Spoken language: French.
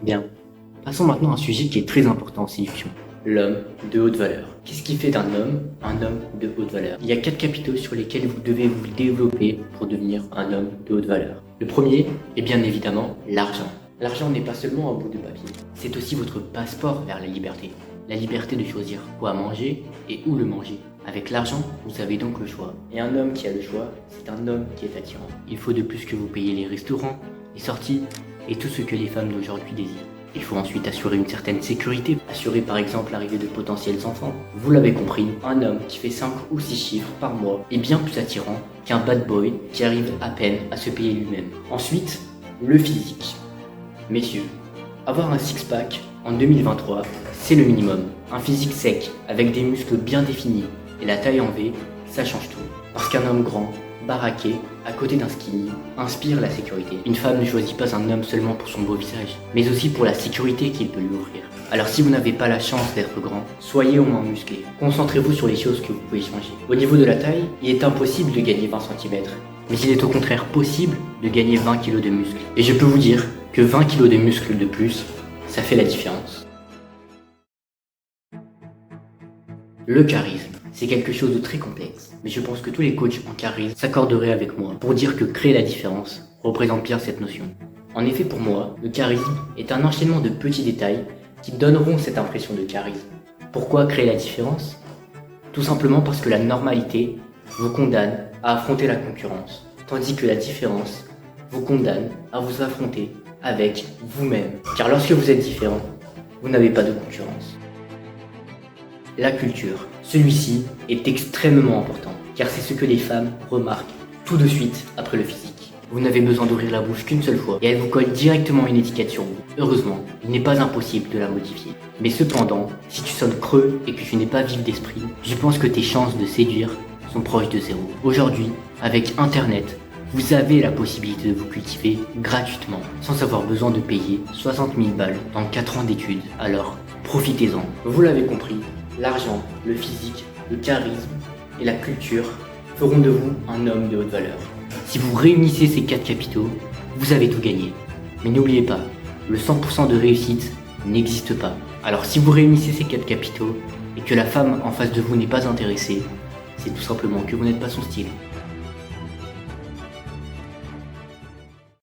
Bien. Passons maintenant à un sujet qui est très important en séduction. L'homme de haute valeur. Qu'est-ce qui fait d'un homme un homme de haute valeur? Il y a 4 capitaux sur lesquels vous devez vous développer pour devenir un homme de haute valeur. Le premier est bien évidemment l'argent. L'argent n'est pas seulement un bout de papier, c'est aussi votre passeport vers la liberté. La liberté de choisir quoi manger et où le manger. Avec l'argent, vous avez donc le choix. Et un homme qui a le choix, c'est un homme qui est attirant. Il faut de plus que vous payiez les restaurants, les sorties et tout ce que les femmes d'aujourd'hui désirent. Il faut ensuite assurer une certaine sécurité, assurer par exemple l'arrivée de potentiels enfants. Vous l'avez compris, un homme qui fait 5 ou 6 chiffres par mois est bien plus attirant qu'un bad boy qui arrive à peine à se payer lui-même. Ensuite, le physique. Messieurs, avoir un six-pack en 2023, c'est le minimum. Un physique sec, avec des muscles bien définis et la taille en V, ça change tout. Parce qu'un homme grand, baraqué, à côté d'un skinny, inspire la sécurité. Une femme ne choisit pas un homme seulement pour son beau visage, mais aussi pour la sécurité qu'il peut lui offrir. Alors si vous n'avez pas la chance d'être grand, soyez au moins musclé. Concentrez-vous sur les choses que vous pouvez changer. Au niveau de la taille, il est impossible de gagner 20 cm, mais il est au contraire possible de gagner 20 kg de muscles. Et je peux vous dire que 20 kg de muscles de plus, ça fait la différence. Le charisme, c'est quelque chose de très complexe, mais je pense que tous les coachs en charisme s'accorderaient avec moi pour dire que créer la différence représente bien cette notion. En effet, pour moi, le charisme est un enchaînement de petits détails qui donneront cette impression de charisme. Pourquoi créer la différence? Tout simplement parce que la normalité vous condamne à affronter la concurrence, tandis que la différence vous condamne à vous affronter avec vous-même. Car lorsque vous êtes différent, vous n'avez pas de concurrence. La culture. Celui-ci est extrêmement important, car c'est ce que les femmes remarquent tout de suite après le physique. Vous n'avez besoin d'ouvrir la bouche qu'une seule fois, et elle vous colle directement une étiquette sur vous. Heureusement, il n'est pas impossible de la modifier. Mais cependant, si tu sonnes creux et que tu n'es pas vif d'esprit, je pense que tes chances de séduire sont proches de zéro. Aujourd'hui, avec Internet, vous avez la possibilité de vous cultiver gratuitement, sans avoir besoin de payer 60 000 balles dans 4 ans d'études. Alors, profitez-en. Vous l'avez compris, l'argent, le physique, le charisme et la culture feront de vous un homme de haute valeur. Si vous réunissez ces 4 capitaux, vous avez tout gagné. Mais n'oubliez pas, le 100% de réussite n'existe pas. Alors si vous réunissez ces 4 capitaux et que la femme en face de vous n'est pas intéressée, c'est tout simplement que vous n'êtes pas son style.